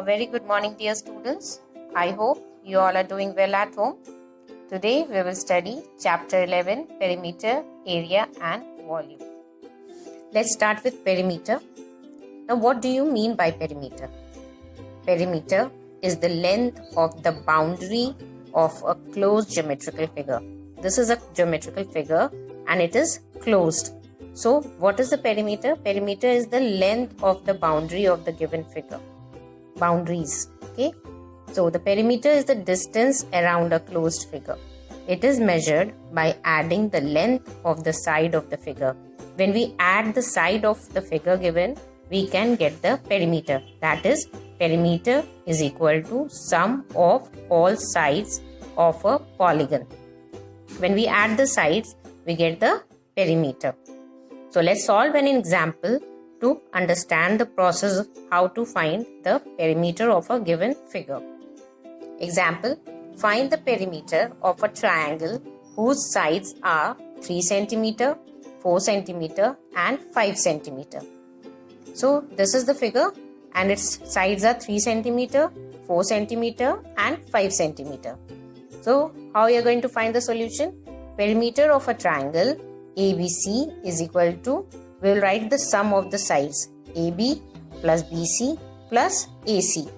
A very good morning, dear students. I hope you all are doing well at home. Today we will study chapter 11, perimeter, area and volume. Let's start with perimeter. Now what do you mean by perimeter? Perimeter is the length of the boundary of a closed geometrical figure. This is a geometrical figure and it is closed. So what is the perimeter? Perimeter is the length of the boundary of the given figure. Boundaries. Okay. So the perimeter is the distance around a closed figure. It is measured by adding the length of the side of the figure. When we add the side of the figure given, we can get the perimeter. That is, perimeter is equal to sum of all sides of a polygon. When we add the sides, we get the perimeter. So let's solve an example to understand the process of how to find the perimeter of a given figure. Example, find the perimeter of a triangle whose sides are 3 cm, 4 cm and 5 cm. So this is the figure and its sides are 3 cm, 4 cm and 5 cm. So how are you going to find the solution? Perimeter of a triangle ABC is equal to, we will write the sum of the sides AB plus BC plus AC.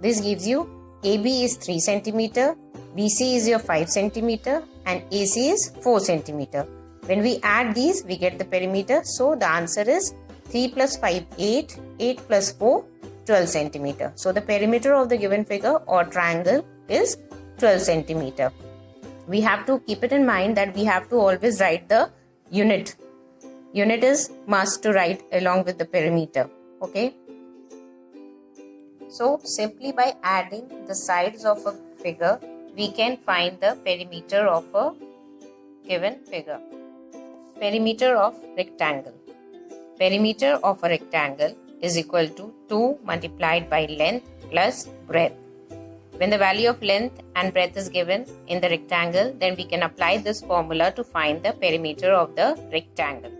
This gives you AB is 3 cm, BC is your 5 cm and AC is 4 cm. When we add these, we get the perimeter. So the answer is 3 plus 5, 8, 8 plus 4, 12 cm. So the perimeter of the given figure or triangle is 12 cm. We have to keep it in mind that we have to always write the unit. Unit is must to write along with the perimeter. Okay. So simply by adding the sides of a figure, we can find the perimeter of a given figure. Perimeter of rectangle. Perimeter of a rectangle is equal to 2 multiplied by length plus breadth. When the value of length and breadth is given in the rectangle, then we can apply this formula to find the perimeter of the rectangle.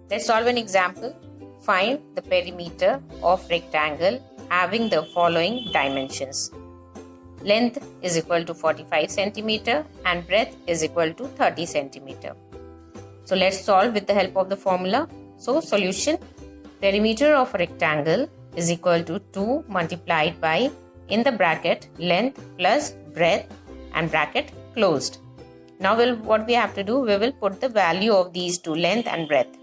Let's solve an example. Find the perimeter of rectangle having the following dimensions. Length is equal to 45 cm and breadth is equal to 30 cm. So let's solve with the help of the formula. So solution, perimeter of a rectangle is equal to 2 multiplied by, in the bracket, length plus breadth and bracket closed. Now what we have to do, we will put the value of these two, length and breadth.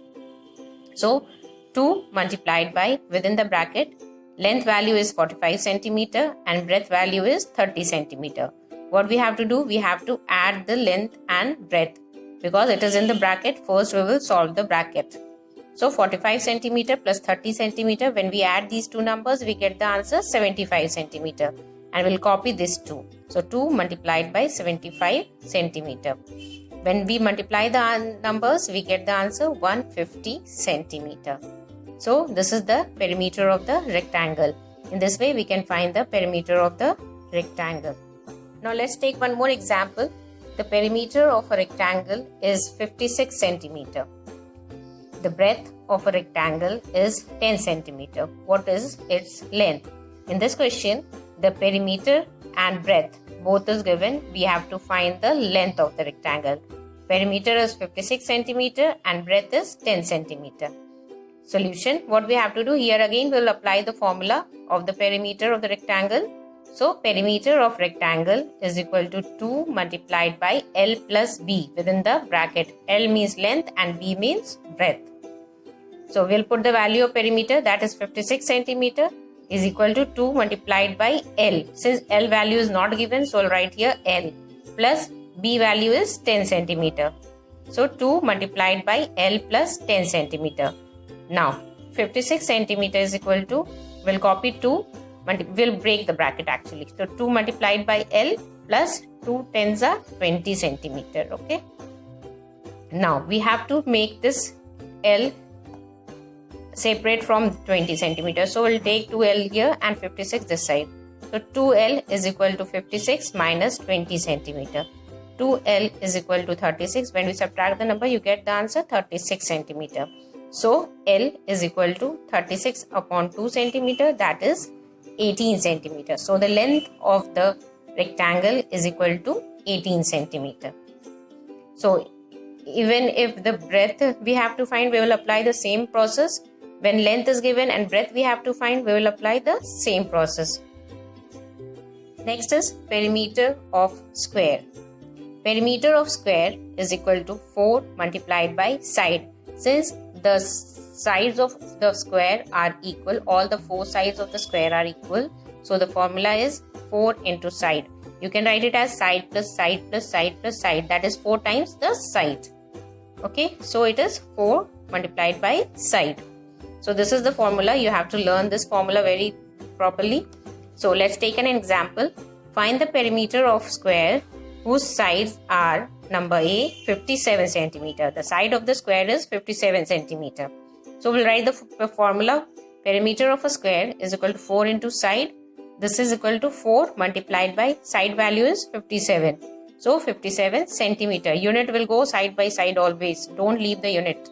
So 2 multiplied by, within the bracket, length value is 45 cm and breadth value is 30 cm. What we have to do, we have to add the length and breadth. Because it is in the bracket, first we will solve the bracket. So 45 cm plus 30 cm, when we add these two numbers, we get the answer 75 cm. And we'll copy this 2. So 2 multiplied by 75 cm. When we multiply the numbers, we get the answer 150 cm. So this is the perimeter of the rectangle. In this way, we can find the perimeter of the rectangle. Now let's take one more example. The perimeter of a rectangle is 56 cm. The breadth of a rectangle is 10 cm. What is its length? In this question, the perimeter and breadth both is given. We have to find the length of the rectangle. Perimeter is 56 cm and breadth is 10 cm. Solution, what we have to do here again, we will apply the formula of the perimeter of the rectangle. So perimeter of rectangle is equal to 2 multiplied by L plus B within the bracket. L means length and B means breadth. So we'll put the value of perimeter, that is 56 cm is equal to 2 multiplied by L. Since L value is not given, so I'll write here L plus B value is 10 cm. So 2 multiplied by L plus 10 cm. Now 56 cm is equal to, we'll copy 2, we'll break the bracket actually. So 2 multiplied by L plus 2 tens are 20 cm. Okay. Now we have to make this L separate from 20 cm. So we'll take 2L here and 56 this side. So 2L is equal to 56 minus 20 cm. 2L is equal to 36. When we subtract the number, you get the answer 36 cm. So L is equal to 36 upon 2 cm, that is 18 centimeter. So the length of the rectangle is equal to 18 centimeter. So even if the breadth we have to find, we will apply the same process. When length is given and breadth we have to find, we will apply the same process. Next is perimeter of square. Perimeter of square is equal to 4 multiplied by side. Since the sides of the square are equal, all the 4 sides of the square are equal, so the formula is 4 into side. You can write it as side plus side plus side plus side, that is 4 times the side. Okay, so it is 4 multiplied by side. So this is the formula. You have to learn this formula very properly. So let's take an example. Find the perimeter of square whose sides are number A 57 centimeter. The side of the square is 57 centimeter. So we'll write the formula. Perimeter of a square is equal to 4 into side. This is equal to 4 multiplied by side value is 57. So 57 centimeter. Unit will go side by side always. Don't leave the unit.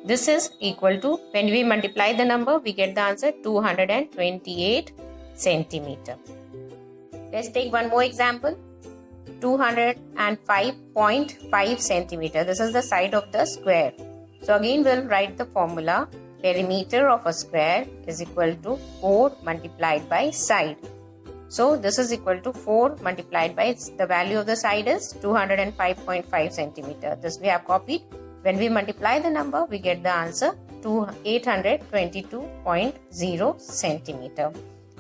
This is equal to, when we multiply the number, we get the answer 228 centimeter. Let's take one more example. 205.5 centimeter. This is the side of the square. So again we'll write the formula. Perimeter of a square is equal to 4 multiplied by side. So this is equal to 4 multiplied by the value of the side is 205.5 centimeter. This we have copied. When we multiply the number, we get the answer 822.0 centimeter.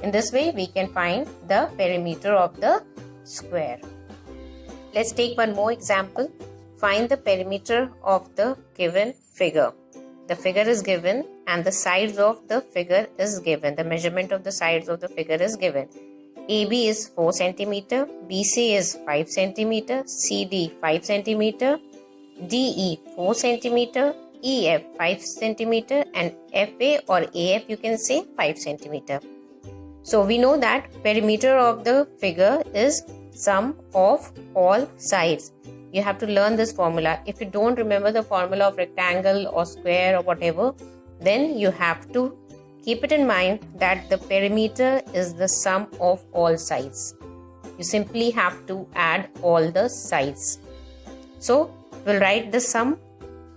In this way, we can find the perimeter of the square. Let's take one more example. Find the perimeter of the given figure. The figure is given and the sides of the figure is given. The measurement of the sides of the figure is given. AB is 4 centimeter, BC is 5 centimeter, CD 5 centimeter, DE 4 centimeter, EF 5 centimeter and FA or AF you can say 5 centimeter. So we know that perimeter of the figure is sum of all sides. You have to learn this formula. If you don't remember the formula of rectangle or square or whatever, then you have to keep it in mind that the perimeter is the sum of all sides. You simply have to add all the sides. So we'll write the sum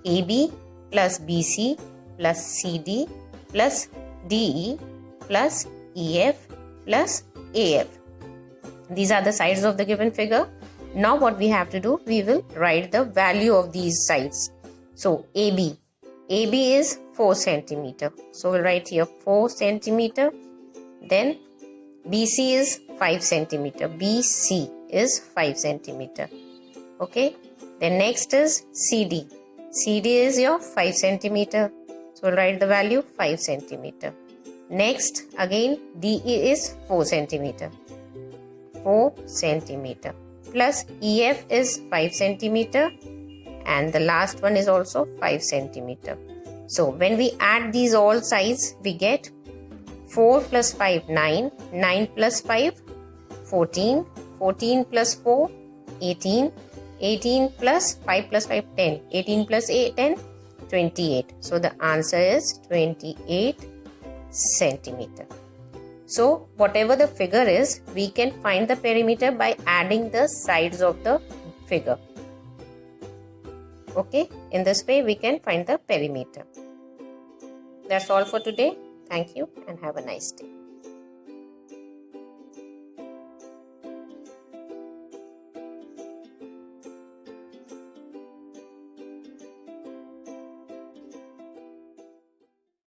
AB plus BC plus CD plus DE plus EF plus AF. These are the sides of the given figure. Now what we have to do, we will write the value of these sides. So AB is 4 centimeter. So we'll write here 4 centimeter. Then BC is 5 centimeter. BC is 5 centimeter. Okay. Then next is CD. CD is your 5 centimeter. So we'll write the value 5 centimeter. Next again DE is 4 centimeter. 4 centimeter. Plus EF is 5 centimeter. And the last one is also 5 centimeter. So when we add these all sides, we get 4 plus 5, 9. 9 plus 5, 14. 14 plus 4, 18. 18 plus 5 plus 5, 10. 18 plus 8, 10, 28. So the answer is 28 centimeter. So whatever the figure is, we can find the perimeter by adding the sides of the figure. Okay, in this way we can find the perimeter. That's all for today. Thank you and have a nice day.